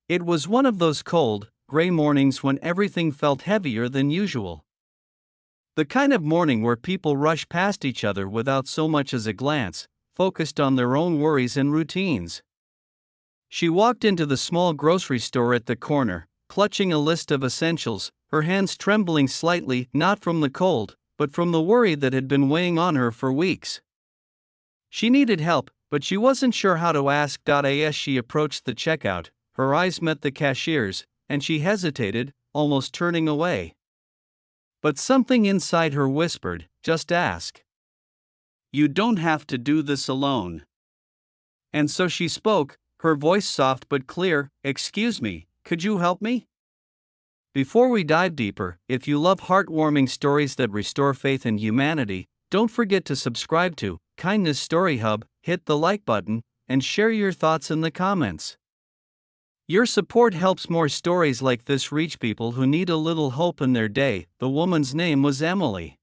It was one of those cold, gray mornings when everything felt heavier than usual. The kind of morning where people rush past each other without so much as a glance, focused on their own worries and routines. She walked into the small grocery store at the corner, clutching a list of essentials, her hands trembling slightly, not from the cold, but from the worry that had been weighing on her for weeks. She needed help, but she wasn't sure how to ask. As she approached the checkout, her eyes met the cashier's, and she hesitated, almost turning away. But something inside her whispered, "Just ask. You don't have to do this alone." And so she spoke, her voice soft but clear, "Excuse me, could you help me?" Before we dive deeper, if you love heartwarming stories that restore faith in humanity, don't forget to subscribe to Kindness Story Hub, hit the like button, and share your thoughts in the comments. Your support helps more stories like this reach people who need a little hope in their day. The woman's name was Emily.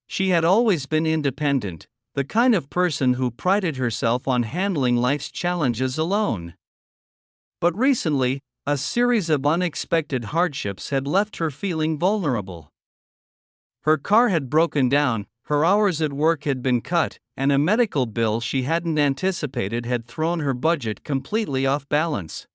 She had always been independent, the kind of person who prided herself on handling life's challenges alone. But recently, a series of unexpected hardships had left her feeling vulnerable. Her car had broken down, her hours at work had been cut, and a medical bill she hadn't anticipated had thrown her budget completely off balance.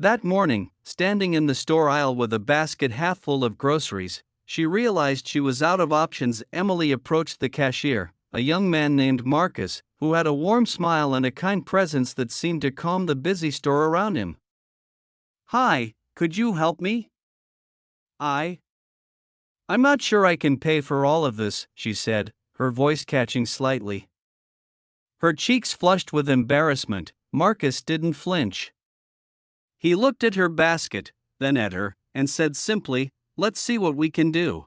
That morning, standing in the store aisle with a basket half full of groceries, she realized she was out of options. Emily approached the cashier, a young man named Marcus, who had a warm smile and a kind presence that seemed to calm the busy store around him. "Hi, could you help me? I'm not sure I can pay for all of this," she said, her voice catching slightly. Her cheeks flushed with embarrassment. Marcus didn't flinch. He looked at her basket, then at her, and said simply, "Let's see what we can do."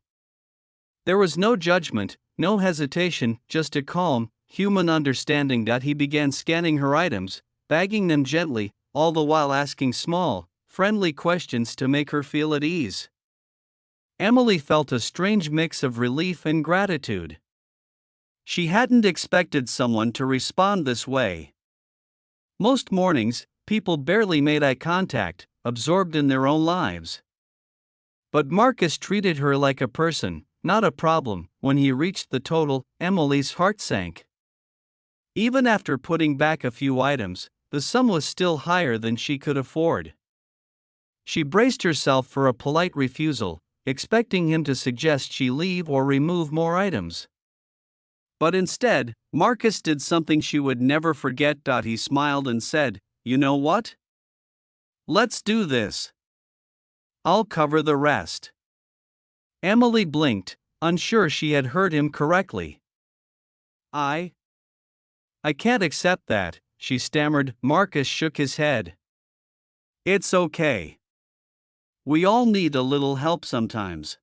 There was no judgment, no hesitation, just a calm, human understanding. He began scanning her items, bagging them gently, all the while asking small, friendly questions to make her feel at ease. Emily felt a strange mix of relief and gratitude. She hadn't expected someone to respond this way. Most mornings, people barely made eye contact, absorbed in their own lives. But Marcus treated her like a person, not a problem. When he reached the total, Emily's heart sank. Even after putting back a few items, the sum was still higher than she could afford. She braced herself for a polite refusal, expecting him to suggest she leave or remove more items. But instead, Marcus did something she would never forget. He smiled and said, "You know what? Let's do this. I'll cover the rest." Emily blinked, unsure she had heard him correctly. I can't accept that," she stammered. Marcus shook his head. "It's okay. We all need a little help sometimes.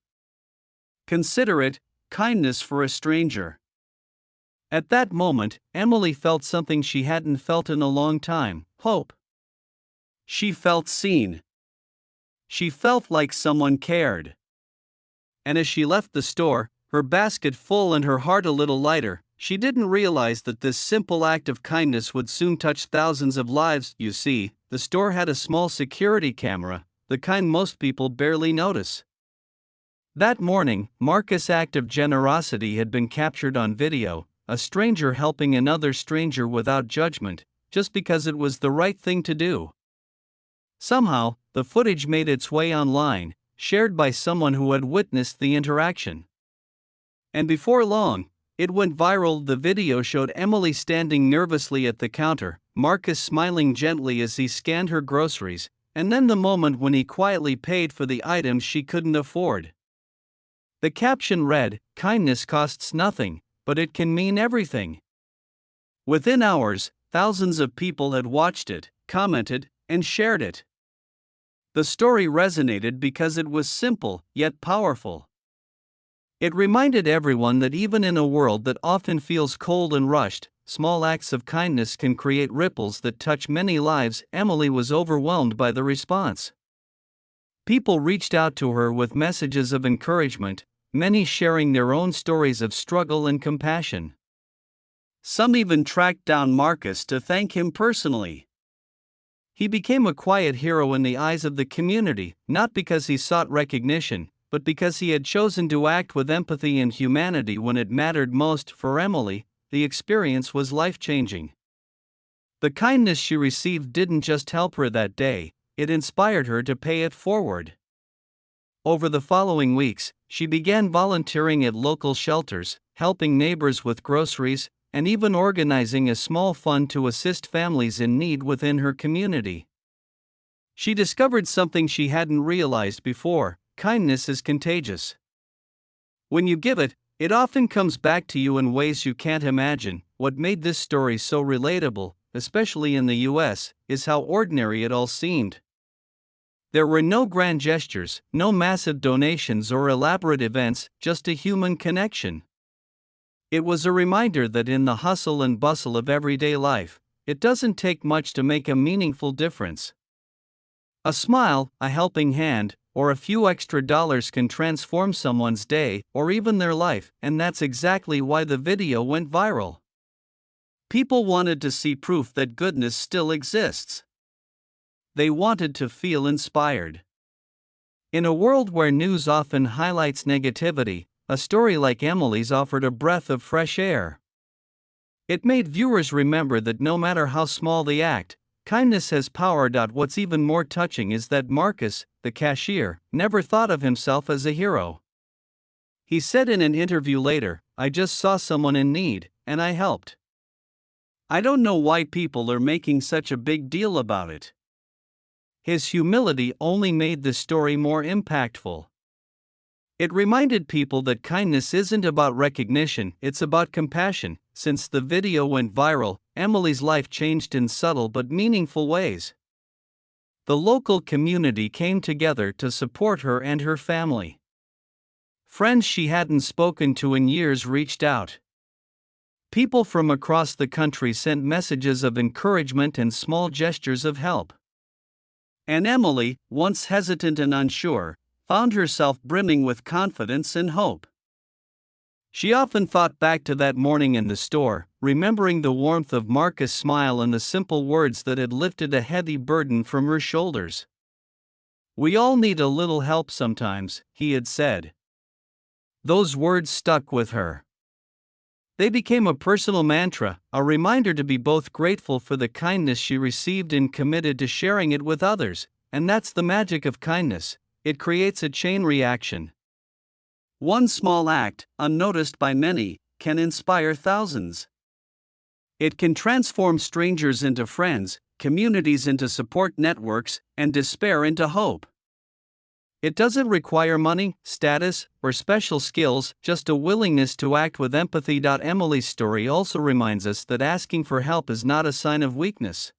Consider it kindness for a stranger." At that moment, Emily felt something she hadn't felt in a long time: hope. She felt seen. She felt like someone cared. And as she left the store, her basket full and her heart a little lighter, she didn't realize that this simple act of kindness would soon touch thousands of lives. You see, the store had a small security camera, the kind most people barely notice. That morning, Marcus' act of generosity had been captured on video, a stranger helping another stranger without judgment, just because it was the right thing to do. Somehow, the footage made its way online, shared by someone who had witnessed the interaction. And before long, it went viral. The video showed Emily standing nervously at the counter, Marcus smiling gently as he scanned her groceries, and then the moment when he quietly paid for the items she couldn't afford. The caption read, "Kindness costs nothing, but it can mean everything." Within hours, thousands of people had watched it, commented, and shared it. The story resonated because it was simple, yet powerful. It reminded everyone that even in a world that often feels cold and rushed, small acts of kindness can create ripples that touch many lives. Emily was overwhelmed by the response. People reached out to her with messages of encouragement, many sharing their own stories of struggle and compassion. Some even tracked down Marcus to thank him personally. He became a quiet hero in the eyes of the community, not because he sought recognition, but because he had chosen to act with empathy and humanity when it mattered most. For Emily, the experience was life-changing. The kindness she received didn't just help her that day, it inspired her to pay it forward. Over the following weeks, she began volunteering at local shelters, helping neighbors with groceries, and even organizing a small fund to assist families in need within her community. She discovered something she hadn't realized before: kindness is contagious. When you give it, it often comes back to you in ways you can't imagine. What made this story so relatable, especially in the US, is how ordinary it all seemed. There were no grand gestures, no massive donations or elaborate events, just a human connection. It was a reminder that in the hustle and bustle of everyday life, it doesn't take much to make a meaningful difference. A smile, a helping hand, or a few extra dollars can transform someone's day, or even their life, and that's exactly why the video went viral. People wanted to see proof that goodness still exists. They wanted to feel inspired. In a world where news often highlights negativity, a story like Emily's offered a breath of fresh air. It made viewers remember that no matter how small the act, kindness has power. What's even more touching is that Marcus, the cashier, never thought of himself as a hero. He said in an interview later, "I just saw someone in need, and I helped. I don't know why people are making such a big deal about it." His humility only made the story more impactful. It reminded people that kindness isn't about recognition, it's about compassion. Since the video went viral, Emily's life changed in subtle but meaningful ways. The local community came together to support her and her family. Friends she hadn't spoken to in years reached out. People from across the country sent messages of encouragement and small gestures of help. And Emily, once hesitant and unsure, found herself brimming with confidence and hope. She often thought back to that morning in the store, remembering the warmth of Marcus' smile and the simple words that had lifted a heavy burden from her shoulders. "We all need a little help sometimes," he had said. Those words stuck with her. They became a personal mantra, a reminder to be both grateful for the kindness she received and committed to sharing it with others. And that's the magic of kindness. It creates a chain reaction. One small act, unnoticed by many, can inspire thousands. It can transform strangers into friends, communities into support networks, and despair into hope. It doesn't require money, status, or special skills, just a willingness to act with empathy. Emily's story also reminds us that asking for help is not a sign of weakness.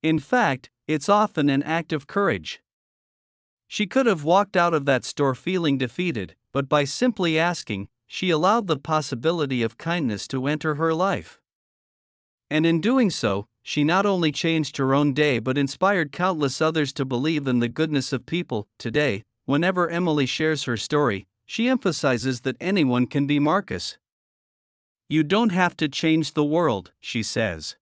In fact, it's often an act of courage. She could have walked out of that store feeling defeated, but by simply asking, she allowed the possibility of kindness to enter her life. And in doing so, she not only changed her own day but inspired countless others to believe in the goodness of people. Today, whenever Emily shares her story, she emphasizes that anyone can be Marcus. "You don't have to change the world," she says.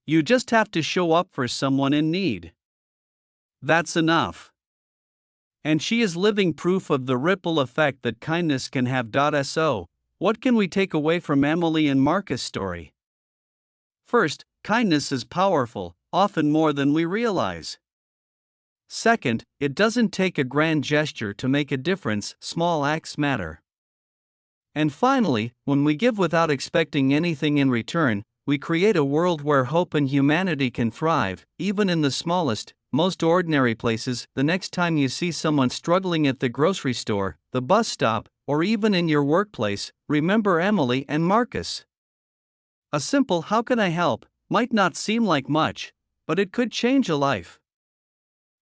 "You just have to show up for someone in need. That's enough." And she is living proof of the ripple effect that kindness can have. So, what can we take away from Emily and Marcus' story? First, kindness is powerful, often more than we realize. Second, it doesn't take a grand gesture to make a difference, small acts matter. And finally, when we give without expecting anything in return, we create a world where hope and humanity can thrive, even in the smallest, most ordinary places. The next time you see someone struggling at the grocery store, the bus stop, or even in your workplace, remember Emily and Marcus. A simple "how can I help" might not seem like much, but it could change a life.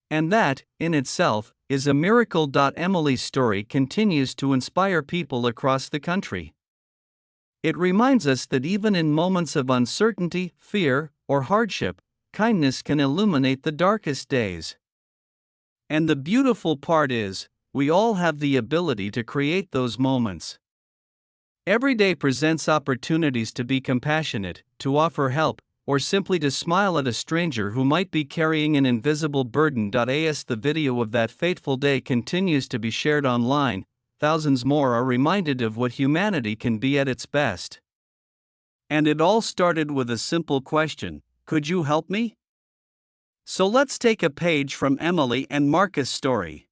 And that, in itself, is a miracle. Emily's story continues to inspire people across the country. It reminds us that even in moments of uncertainty, fear, or hardship, kindness can illuminate the darkest days. And the beautiful part is, we all have the ability to create those moments. Every day presents opportunities to be compassionate, to offer help, or simply to smile at a stranger who might be carrying an invisible burden. As the video of that fateful day continues to be shared online, thousands more are reminded of what humanity can be at its best. And it all started with a simple question: could you help me? So let's take a page from Emily and Marcus' story.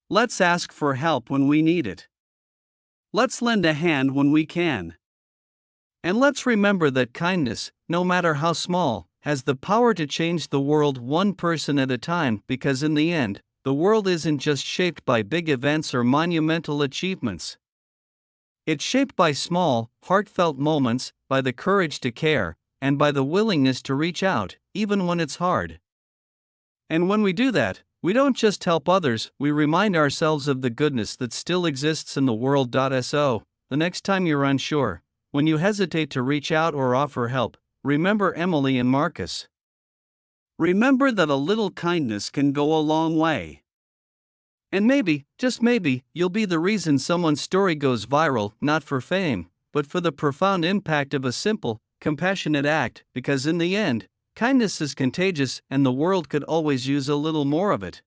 Let's ask for help when we need it. Let's lend a hand when we can. And let's remember that kindness, no matter how small, has the power to change the world one person at a time, because in the end, the world isn't just shaped by big events or monumental achievements. It's shaped by small, heartfelt moments, by the courage to care, and by the willingness to reach out, even when it's hard. And when we do that, we don't just help others, we remind ourselves of the goodness that still exists in the world. So, the next time you're unsure, when you hesitate to reach out or offer help, remember Emily and Marcus. Remember that a little kindness can go a long way. And maybe, just maybe, you'll be the reason someone's story goes viral, not for fame, but for the profound impact of a simple, compassionate act, because in the end, kindness is contagious and the world could always use a little more of it.